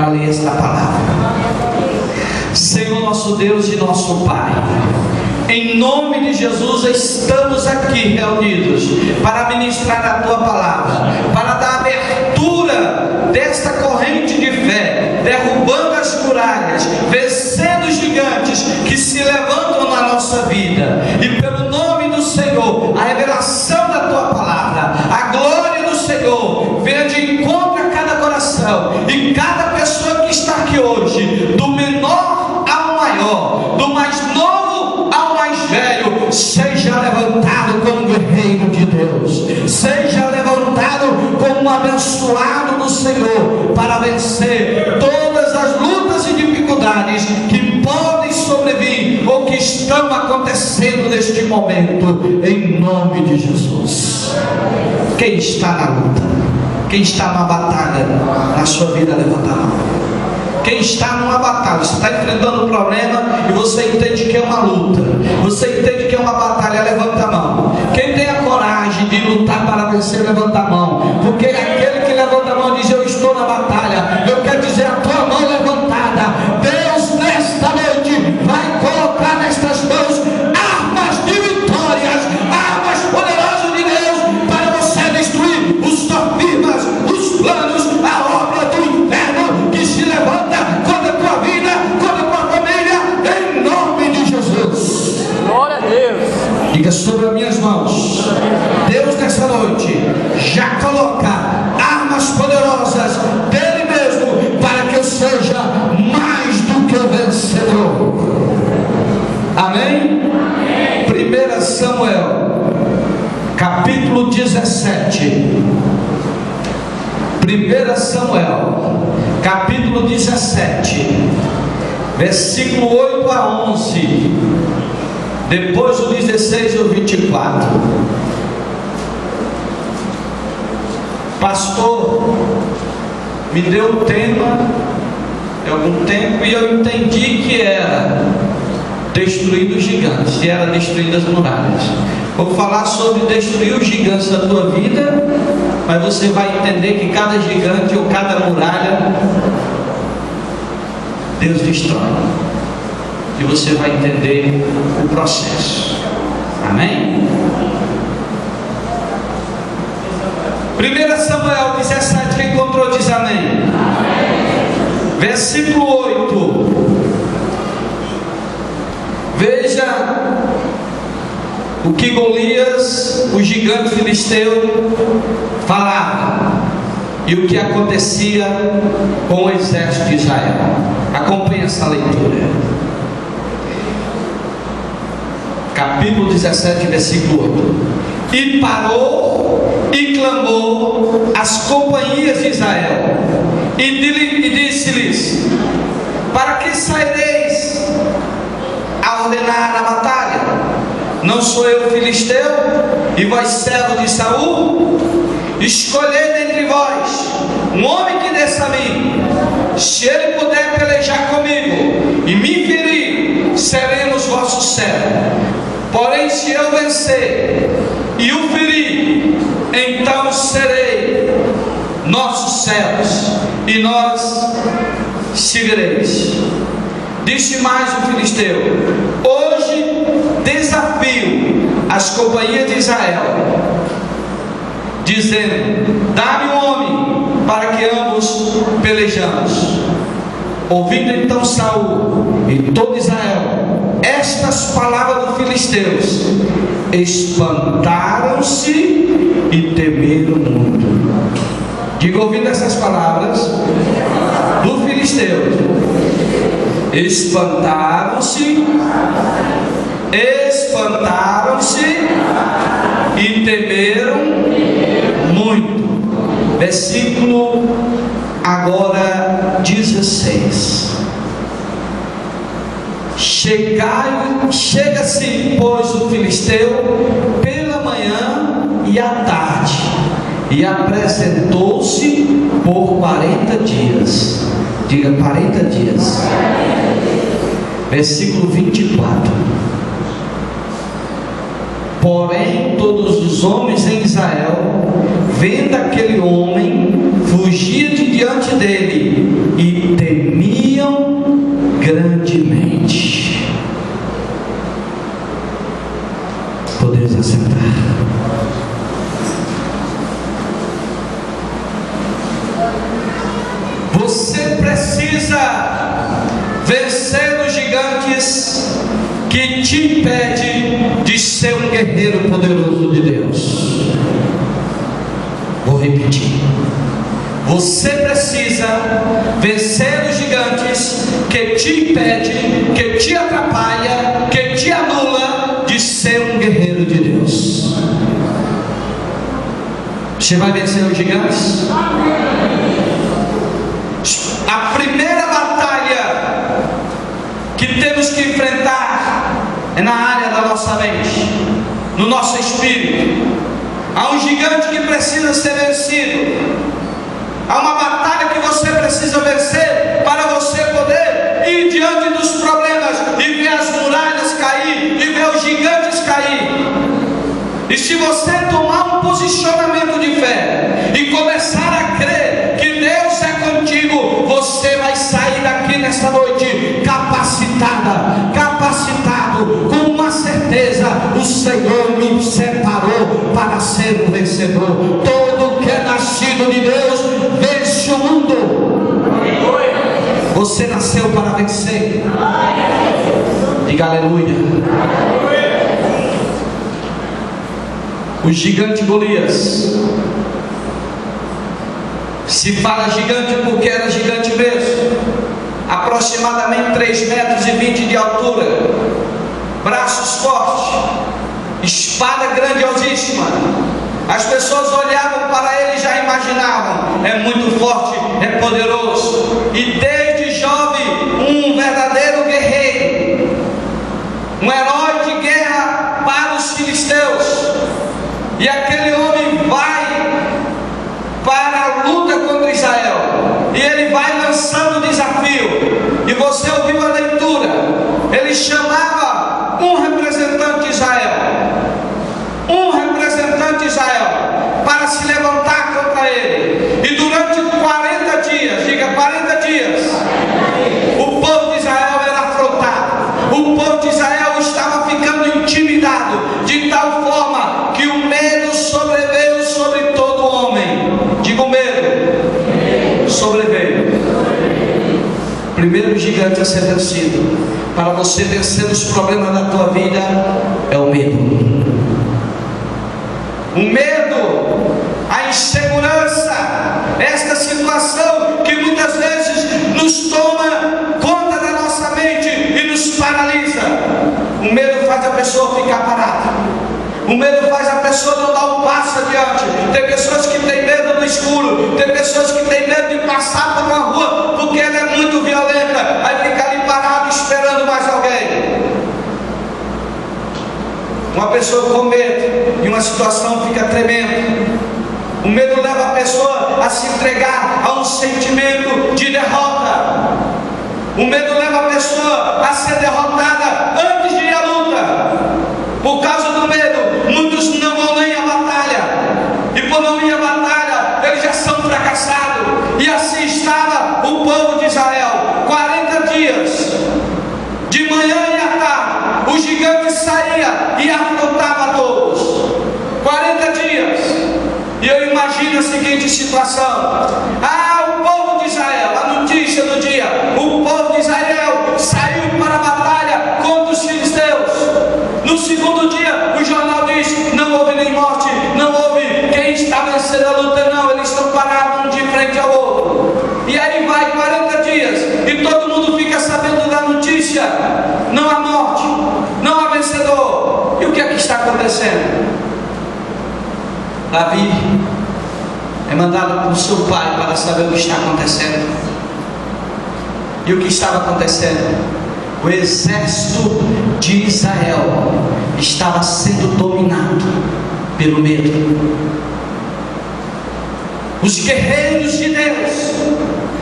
para ler esta palavra. Senhor nosso Deus e nosso Pai, em nome de Jesus estamos aqui reunidos para ministrar a Tua palavra, para dar abertura desta corrente de fé, derrubando as muralhas, vencendo os gigantes que se levantam na nossa vida, e pelo nome do Senhor, a revelação da Tua palavra, a glória do Senhor venha de encontro a cada coração, e cada pessoa que está aqui hoje, do menor ao maior, do mais novo ao mais velho, seja levantado como guerreiro de Deus, seja levantado como um abençoado do Senhor, para vencer todas as lutas e dificuldades que podem sobrevir ou que estão acontecendo neste momento, em nome de Jesus. Quem está na luta, quem está na batalha na sua vida, levanta a mão. Quem está numa batalha, você está enfrentando um problema e você entende que é uma luta, você entende que é uma batalha, levanta a mão. Quem tem a coragem de lutar para vencer, levanta a mão. Porque aquele que levanta a mão diz: eu estou na batalha, eu quero dizer, a tua mão levantada, Deus nesta noite vai colocar nestas mãos armas de vitórias, armas poderosas de Deus, para você destruir os sofismas, os planos, a obra do inferno que se levanta contra a tua vida, contra a tua família, em nome de Jesus. Glória a Deus. Diga: sobre as minhas mãos, Deus nessa noite já coloca armas poderosas dele mesmo, para que eu seja mais do que vencedor. Amém? 1 Samuel capítulo 17. 1 Samuel capítulo 17, versículo 8 a 11, depois o 16 e o 24. Pastor me deu o tema de algum tempo e eu entendi que era destruir os gigantes, e era destruir as muralhas. Vou falar sobre destruir os gigantes da tua vida, mas você vai entender que cada gigante ou cada muralha Deus destrói, e você vai entender o processo. Amém? 1 Samuel 17, quem encontrou diz amém. Amém. Versículo 8. Veja o que Golias, o gigante filisteu, falava e o que acontecia com o exército de Israel. Acompanhe essa leitura. Capítulo 17, versículo 8. E parou e clamou às companhias de Israel e disse-lhes: para que saireis a ordenar a batalha? Não sou eu filisteu e vós servos de Saul? Escolhei dentre vós um homem que desça a mim. Se ele puder pelejar comigo e me ferir, seremos vossos servos. Porém, se eu vencer e o ferir, então serei nossos servos, e nós seguireis. Disse mais o filisteu: hoje desafio as companhias de Israel, dizendo: dá-me um homem para que ambos pelejamos. Ouvindo então Saul e todo Israel estas palavras dos filisteus, espantaram-se e temeram muito. Diga: ouvindo essas palavras do filisteu, espantaram-se e temeram muito. Versículo agora 16. Chega-se, pois, o filisteu pela manhã e à tarde, e apresentou-se por 40 dias. Diga: 40 dias. Versículo 24. Porém, todos os homens em Israel, vendo aquele homem, fugiam de diante dele e precisa vencer os gigantes que te impedem de ser um guerreiro poderoso de Deus. Vou repetir. Você precisa vencer os gigantes que te impedem, que te atrapalham, que te anula de ser um guerreiro de Deus. Você vai vencer os gigantes? A primeira batalha que temos que enfrentar é na área da nossa mente, no nosso espírito. Há um gigante que precisa ser vencido. Há uma batalha que você precisa vencer para você poder ir diante dos problemas e ver as muralhas cair e ver os gigantes cair. E se você tomar um posicionamento de fé e começar a crer que Deus é contigo, você vai sair daqui nesta noite capacitado, com uma certeza: o Senhor me separou para ser um vencedor. Todo que é nascido de Deus vence o mundo. Você nasceu para vencer. Diga aleluia. O gigante Golias, se fala gigante porque era gigante mesmo, aproximadamente 3,20 metros de altura, braços fortes, espada grandiosíssima. As pessoas olhavam para ele e já imaginavam: é muito forte, é poderoso. E desde jovem, um verdadeiro guerreiro, um herói de guerra para os filisteus. E aquele homem vai para a luta contra Israel, e ele vai lançando o desafio. E você ouviu a leitura, ele chamava um representante de Israel para se levantar contra ele. E durante 40 dias, diga 40 dias, o povo de Israel era afrontado. O povo de Israel estava ficando intimidado, de tal forma que o medo sobreveio sobre todo homem. Diga: o medo sobreveio. Primeiro gigante a ser vencido para você vencer os problemas da tua vida é o medo. O medo, a insegurança, esta situação que muitas vezes nos toma conta da nossa mente e nos paralisa. O medo faz a pessoa ficar parada. O medo faz a pessoa não dar um passo adiante. Tem pessoas que têm medo do escuro. Tem pessoas que têm medo de passar por uma rua porque ela é muito violenta. Aí fica ali parado esperando mais alguém. Uma pessoa com medo e uma situação fica tremendo. O medo leva a pessoa a se entregar a um sentimento de derrota. O medo leva a pessoa a ser derrotada antes de ir à luta. Por causa do medo, muitos não vão nem à batalha. E por não ir à batalha, eles já são fracassados. E assim estava o povo de Israel. 40 dias, de manhã e à tarde, o gigante saía e afrontava todos. 40 dias. E eu imagino a seguinte situação: o povo de Israel, a notícia do dia, o povo de Israel saiu para a batalha contra os filisteus. No segundo dia, o jornal diz: não houve nem morte, não houve quem está vencendo a luta, não, eles estão parados um de frente ao outro. E aí vai 40 dias, e todo mundo fica sabendo da notícia: não há morte, não há vencedor. E o que é que está acontecendo? Davi é mandado por seu pai para saber o que está acontecendo. E o que estava acontecendo? O exército de Israel estava sendo dominado pelo medo. Os guerreiros de Deus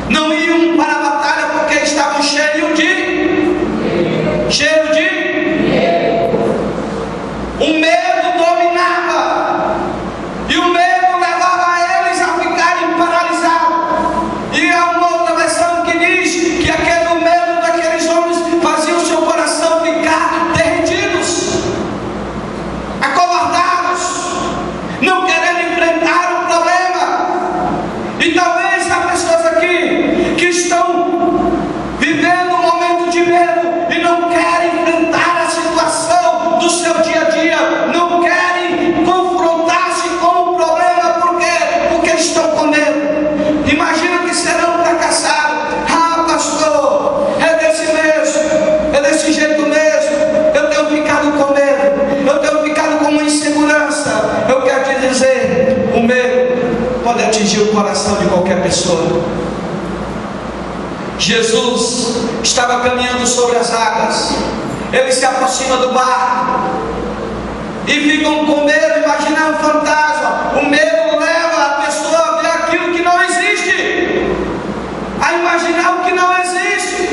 não iam para a batalha porque estavam cheios de o medo dominava. E o medo levava eles a ficarem paralisados. E há uma outra versão que diz que aquele medo daqueles homens fazia o seu coração ficar derretidos, acovardados, não querendo enfrentar o problema. E talvez Jesus estava caminhando sobre as águas. Ele se aproxima do barco e ficam com medo, imaginando um fantasma. O medo leva a pessoa a ver aquilo que não existe, a imaginar o que não existe.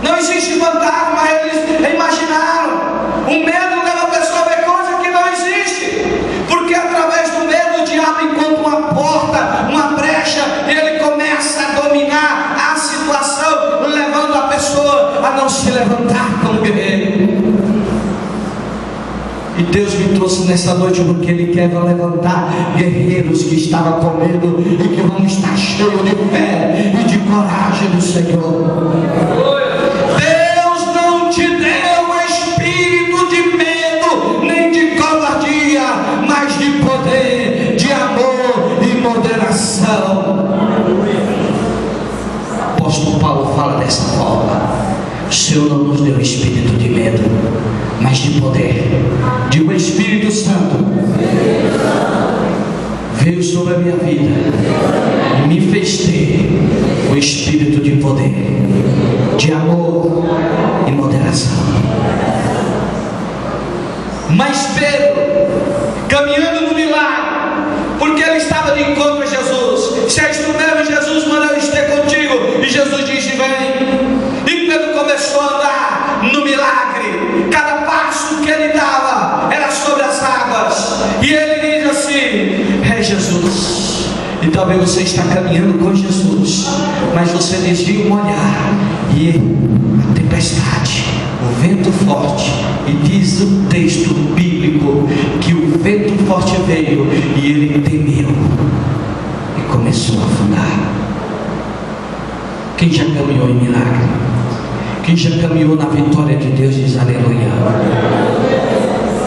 Não existe fantasma, eles imaginaram. O medo leva a pessoa a ver coisa que não existe, porque através do medo o diabo encontra uma porta, uma brecha, e ele começa a dominar a situação, levando a pessoa a não se levantar como guerreiro. E Deus me trouxe nessa noite porque Ele quer levantar guerreiros que estavam com medo e que vão estar cheios de fé e de coragem do Senhor. Deus não te deu espírito de medo nem de covardia, mas de poder, de amor e moderação. O apóstolo Paulo fala dessa forma: o Senhor não nos deu espírito de medo, mas de poder. Digo, o Espírito Santo veio sobre a minha vida e me fez ter o espírito de poder, de amor e moderação. Mas Pedro, caminhando no milagre, porque ele estava de encontro a Jesus: se és tu mesmo, Jesus, manda eu esteja contigo. E Jesus disse: vem. E Pedro começou a andar no milagre. Cada passo que ele dava era sobre as águas. E ele diz assim: é Jesus. E talvez você está caminhando com Jesus, mas você desvia um olhar e a tempestade, o vento forte. E diz o texto bíblico que o vento forte veio e ele temeu e começou a afundar. Quem já caminhou em milagre? Quem já caminhou na vitória de Deus diz aleluia.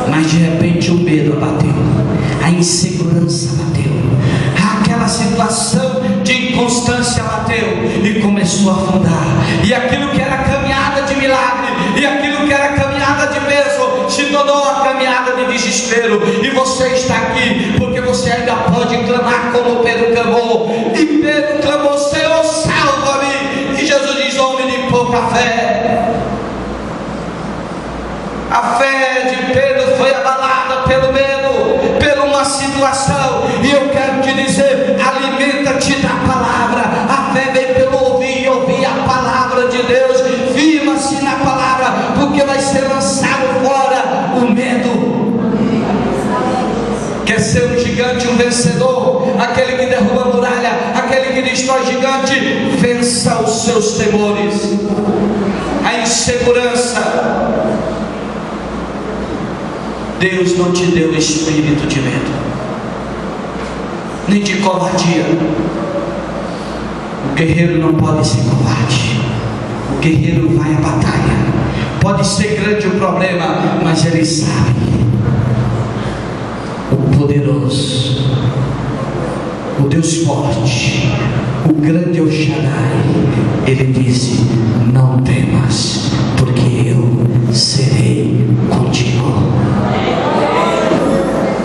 Mas de repente o medo abateu, a insegurança bateu, aquela situação de inconstância bateu e começou a afundar. E aquilo que era caminhada de milagre, e aquilo que era caminhada de bênção, se tornou uma caminhada de desespero. E você está aqui porque você ainda pode clamar como Pedro clamou. E Pedro clamou: Senhor, salva-me. E Jesus diz: homem de pouca fé. A fé de Pedro foi abalada pelo medo, por uma situação. E eu quero te dizer: alimenta-te da palavra. A fé vem pelo ouvir, e ouvir a palavra de Deus. Firma-se na palavra, porque vai ser lançado fora o medo. Quer ser um gigante, um vencedor, aquele que derruba a muralha, aquele que destrói gigante? Vença os seus temores, a insegurança. Deus não te deu espírito de medo, nem de covardia. O guerreiro não pode ser covarde. O guerreiro vai à batalha. Pode ser grande o problema, mas ele sabe. O poderoso, o Deus forte, o grande El Shaddai, ele disse: não temas, porque eu serei contigo.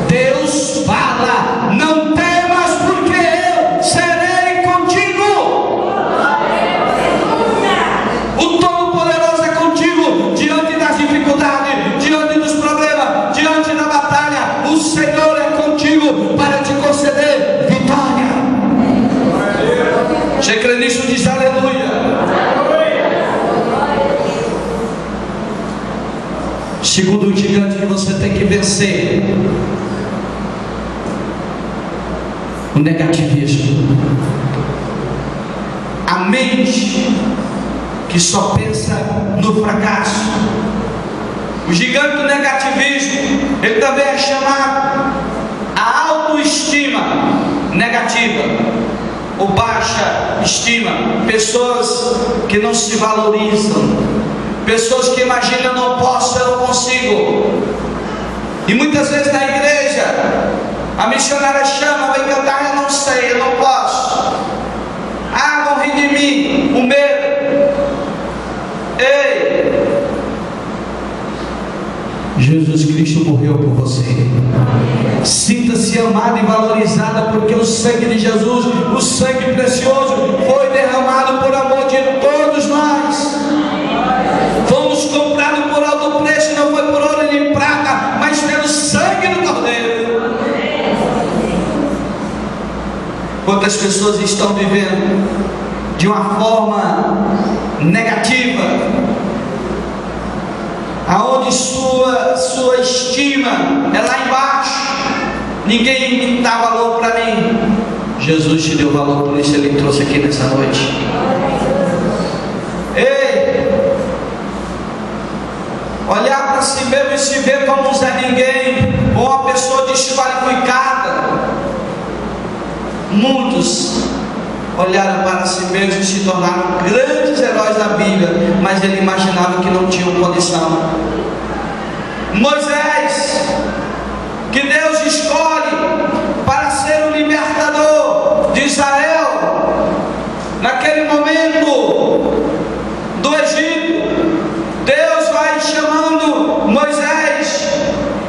Deus fala: não temas, porque eu serei contigo. O Todo-Poderoso é contigo diante das dificuldades, diante dos problemas, diante da batalha. O Senhor é contigo para te conceder vitória. Você crê nisso? Diz aleluia. Segundo gigante que você tem que vencer: o negativismo. A mente que só pensa no fracasso. O gigante do negativismo, ele também é chamado a autoestima negativa, ou baixa estima. Pessoas que não se valorizam, pessoas que imaginam: eu não posso, eu não consigo. E muitas vezes na igreja a missionária chama: vai cantar, eu não sei, eu não posso. Ah, vão rir de mim, o medo. Ei, Jesus Cristo morreu por você. Sinta-se amada e valorizada, porque o sangue de Jesus, o sangue precioso Quantas pessoas estão vivendo de uma forma negativa, aonde sua estima é lá embaixo, ninguém dá valor para mim. Jesus te deu valor, por isso Ele trouxe aqui nessa noite. Ei, olhar para si mesmo e se ver como um Zé Ninguém, ou uma pessoa desqualificada. Muitos olharam para si mesmos e se tornaram grandes heróis da Bíblia, mas ele imaginava que não tinham condição. Moisés, que Deus escolhe para ser o libertador de Israel, naquele momento do Egito, Deus vai chamando Moisés,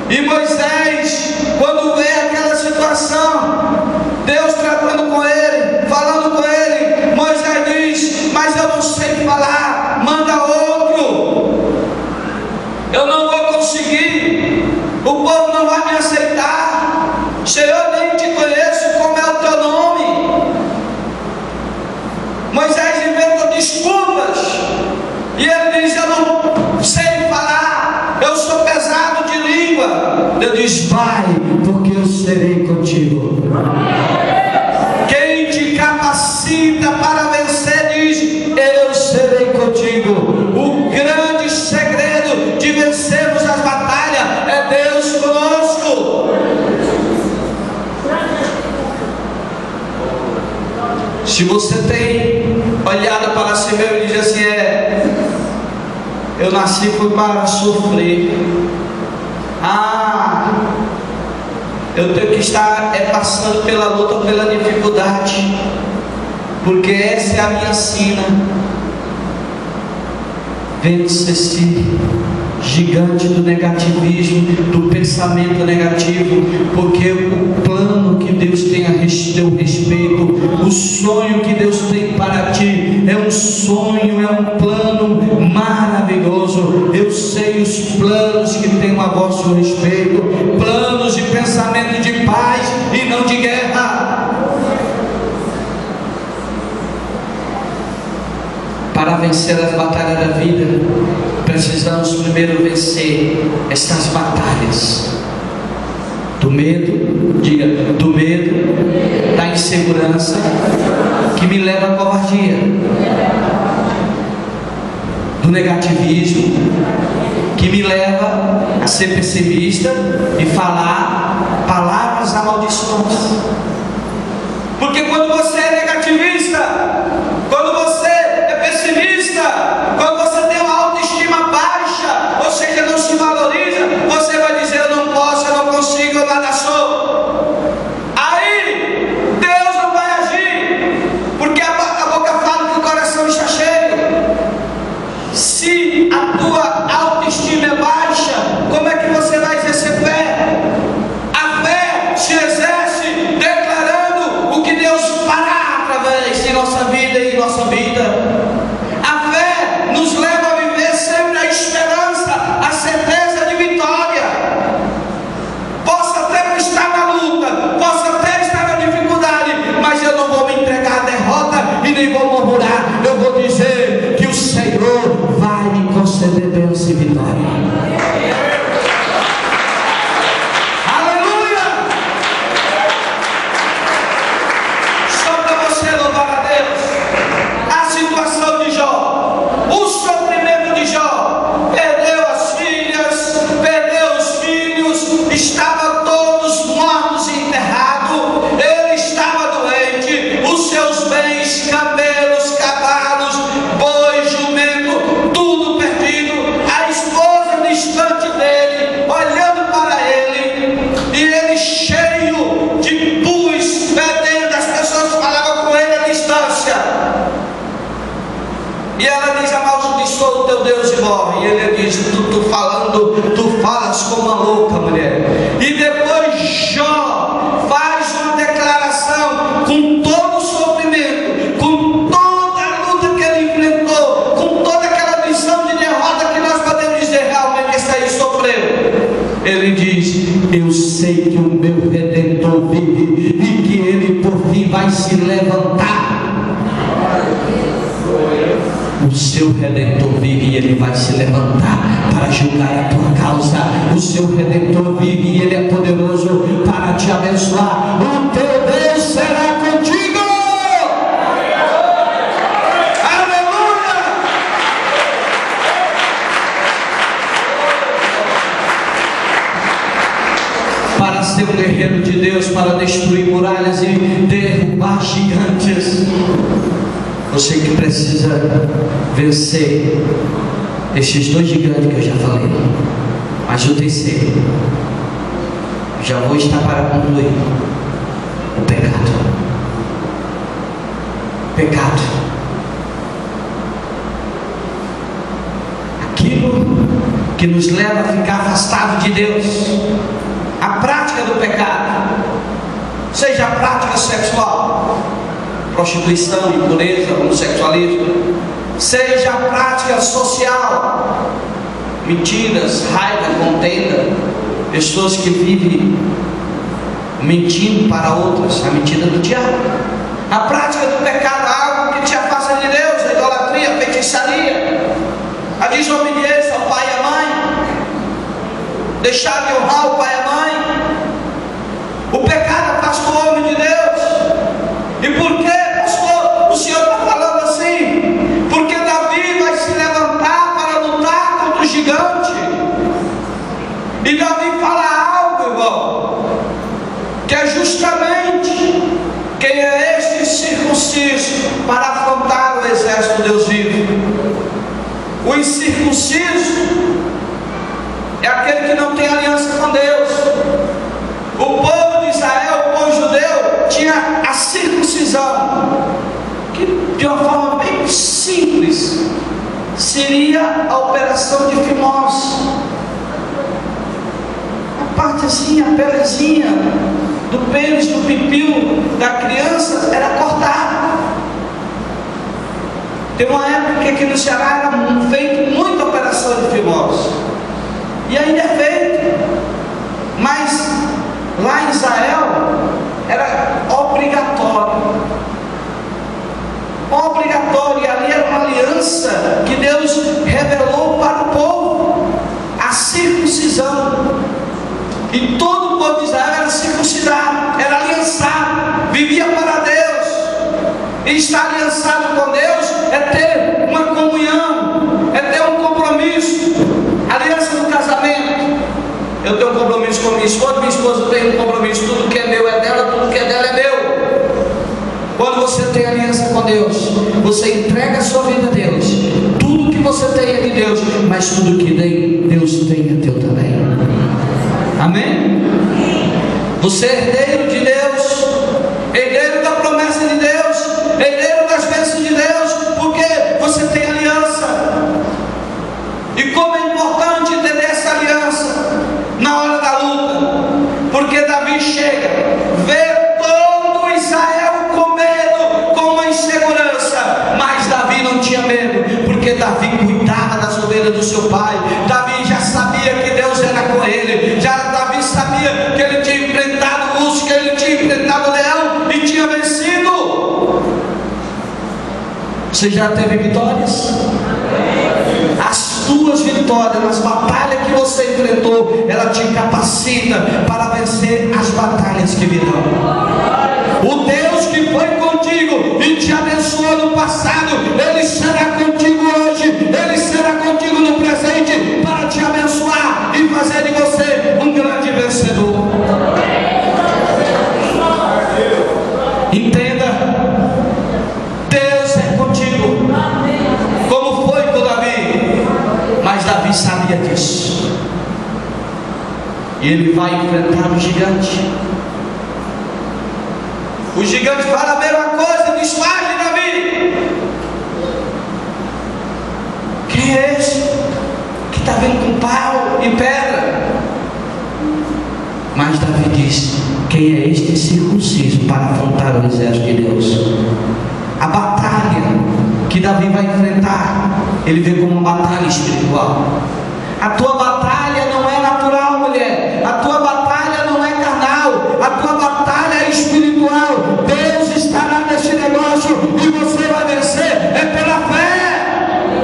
e Moisés, quando vê aquela situação, Deus tratando com ele, falando com ele, Moisés diz: mas eu não sei falar, manda outro, eu não vou conseguir, o povo não vai me aceitar, Senhor, nem te conheço, como é o teu nome? Moisés inventa desculpas, e ele diz: eu não sei falar, eu sou pesado de língua. Deus diz: vai, porque eu serei contigo. Quem te capacita para vencer diz: eu serei contigo. O grande segredo de vencermos as batalhas é Deus conosco. Se você tem olhado para si mesmo e diz assim: eu nasci foi para sofrer, eu tenho que estar passando pela luta, pela dificuldade, porque essa é a minha sina. Vence esse gigante do negativismo, do pensamento negativo, porque o plano que Deus tem a teu respeito, o sonho que Deus tem para ti, é um sonho, é um plano maravilhoso. Eu sei os planos que tenho a vosso respeito, planos de pensamento de paz e não de guerra. Para vencer as batalhas da vida, precisamos primeiro vencer estas batalhas do medo, diga, do medo, da insegurança, que me leva à covardia, do negativismo, que me leva a ser pessimista e falar palavras amaldiçoadas. Porque quando você é negativista, quando você é pessimista, quando você tem uma autoestima baixa, ou seja, não se valoriza, você vai dizer: eu não posso, eu não consigo, eu nada sou. Aí Deus não vai agir, porque a boca fala que o coração está cheio. Se a tua autoestima é baixa, como é que você vai exercer fé? A fé se exerce declarando o que Deus fará através de nossa vida e nossa vida. A fé nos leva a viver sempre a esperança, a certeza de vitória. Posso até estar na luta, posso até estar na dificuldade, mas eu não vou me entregar à derrota e nem vou murmurar. Eu vou dizer que o Senhor vai me conceder bênção e vitória. E ele diz: tu falas como uma louca, mulher. E depois Jó faz uma declaração com todo o sofrimento, com toda a luta que ele enfrentou, com toda aquela visão de derrota que nós podemos dizer: realmente esse aí sofreu. Ele diz: eu sei que o meu Redentor vive e que ele por fim vai se levantar seu Redentor vive e Ele vai se levantar para julgar a tua causa. O seu Redentor vive e Ele é poderoso para te abençoar. O teu Deus será contigo. Aleluia! Para ser um guerreiro de Deus, para destruir muralhas e derrubar gigantes, você que precisa vencer esses dois gigantes que eu já falei, mas o terceiro, já vou estar para concluir: o pecado. Pecado, aquilo que nos leva a ficar afastado de Deus, a prática do pecado, seja a prática sexual, prostituição, impureza, homossexualismo, seja a prática social, mentiras, raiva, contenda, pessoas que vivem mentindo para outras, a mentira do diabo, a prática do pecado, algo que te afasta de Deus, a idolatria, a feitiçaria, a desobediência ao pai e à mãe, deixar de honrar o pai e a mãe. O pecado afasta o homem de Deus. E por que, pastor, o Senhor está falando assim? Porque Davi vai se levantar para lutar contra o gigante. E Davi fala algo, irmão, que é justamente: quem é este circunciso para afrontar o exército de Deus vivo? O incircunciso é aquele que não tem aliança com Deus. O povo de Israel, o povo judeu, tinha a circuncisão, que de uma forma bem simples seria a operação de fimose. A partezinha, a pelezinha do pênis, do pipiu da criança era cortada. Tem uma época que aqui no Ceará era feita muita operação de fimose, e ainda é feito, mas lá em Israel era obrigatório. Obrigatório, e ali era uma aliança que Deus revelou para o povo, a circuncisão. E todo o povo de Israel era circuncidado, era aliançado, vivia para Deus. E estar aliançado com Deus é ter uma comunhão, é ter um compromisso. Aliança no casamento: eu tenho um compromisso com minha esposa tem um compromisso, tudo que é meu é dela, tudo que é dela é meu. Quando você tem aliança com Deus, você entrega a sua vida a Deus. Tudo que você tem é de Deus, mas tudo que Deus tem é teu também. Amém? Você é herdeiro de Deus, herdeiro da promessa de Deus, herdeiro das bênçãos de Deus, porque você tem aliança. E como é importante entender essa aliança na hora da luta, porque Davi chega, vê todo Israel com medo, com uma insegurança, mas Davi não tinha medo, porque Davi cuidava das ovelhas do seu pai. Davi já sabia que Deus era com ele, Davi sabia que ele tinha enfrentado o urso, que ele tinha enfrentado o leão e tinha vencido. Você já teve vitórias? As tuas vitórias nas batalhas que você enfrentou, ela te capacita para vencer as batalhas que virão. O Deus que foi contigo e te abençoou no passado, Ele será contigo hoje, Ele será contigo no presente, para te abençoar e fazer de você um grande vencedor. Entenda, Deus é contigo, como foi com Davi, mas Davi sabia disso, e ele vai enfrentar o gigante. O gigante fala a mesma coisa, desfaz, Davi. Quem é esse que está vindo com pau e pedra? Mas Davi disse: quem é este circunciso para afrontar o exército de Deus? A batalha que Davi vai enfrentar, ele vê como uma batalha espiritual. A tua batalha não é natural, mulher. A tua batalha não é carnal. A tua batalha é espiritual. Deus estará neste negócio e você vai vencer. É pela fé.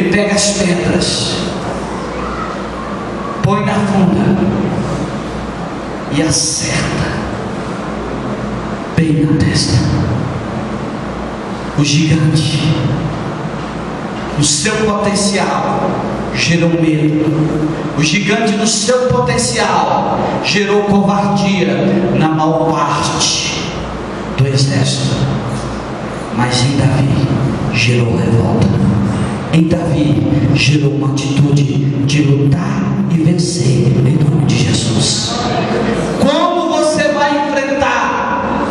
ele pega as pedras, põe na funda e acerta bem na testa. O gigante, no seu potencial, gerou medo. O gigante, no seu potencial, gerou covardia na maior parte do exército. Mas em Davi gerou revolta. Em Davi gerou uma atitude de lutar e vencer em nome de Jesus. Como você vai enfrentar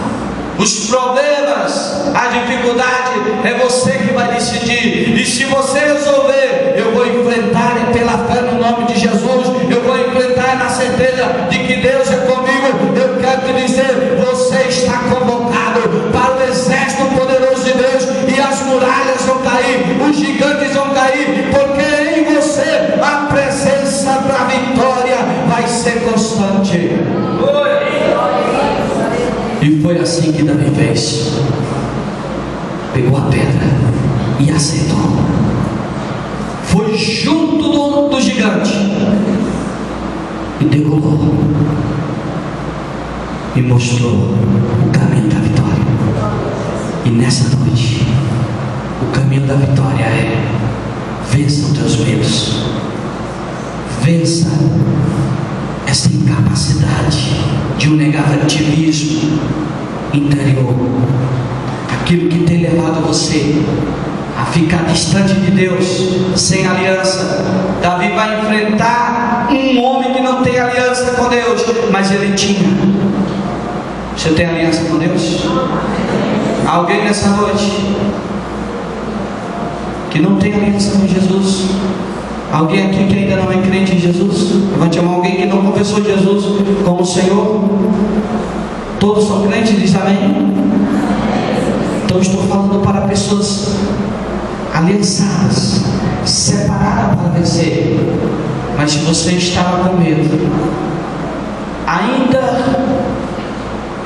os problemas, a dificuldade, é você que vai decidir. E se você resolver, eu vou enfrentar pela fé no nome de Jesus, eu vou enfrentar na certeza de que Deus é comigo. Eu quero te dizer, você está convocado para o exército poderoso de Deus, e as muralhas vão cair, os gigantes vão cair, porque em você a presença da vitória vai ser constante. E foi assim que Davi fez. Pegou a pedra e acertou. Foi junto do gigante e degolou. E mostrou o caminho da vitória. E nessa noite, o caminho da vitória é: vença os teus medos. Vença essa incapacidade de um negativismo interior, aquilo que tem levado você a ficar distante de Deus, sem aliança. Davi vai enfrentar um homem que não tem aliança com Deus, mas ele tinha. Você tem aliança com Deus? Alguém nessa noite que não tem aliança com Jesus? Alguém aqui que ainda não é crente em Jesus? Levante a mão. Alguém que não confessou Jesus como Senhor? Todos são crentes, diz amém? Então estou falando para pessoas aliançadas, separadas para vencer. Mas se você estava com medo, ainda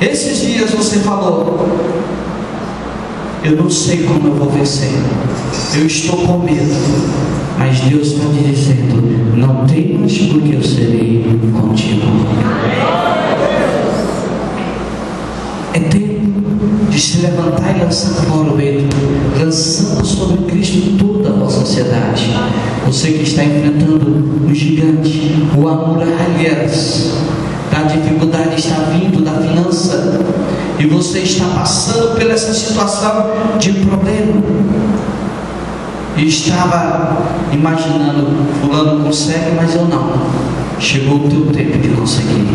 esses dias você falou: eu não sei como eu vou vencer, eu estou com medo, mas Deus está me dizendo: não temas, porque eu serei contigo. É tempo de se levantar e lançar fora o medo, lançando sobre Cristo toda a vossa ansiedade. Você que está enfrentando o gigante, o muralhas da dificuldade, está vindo da finança, e você está passando por essa situação de problema, e estava imaginando: fulano consegue, mas eu não. Chegou o teu tempo de conseguir.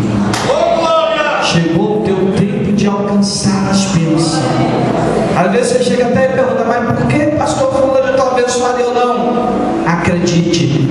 Chegou o teu tempo de alcançar as bênçãos. Às vezes você chega até e pergunta: mas por que pastor fulano está abençoado e eu não? Acredite,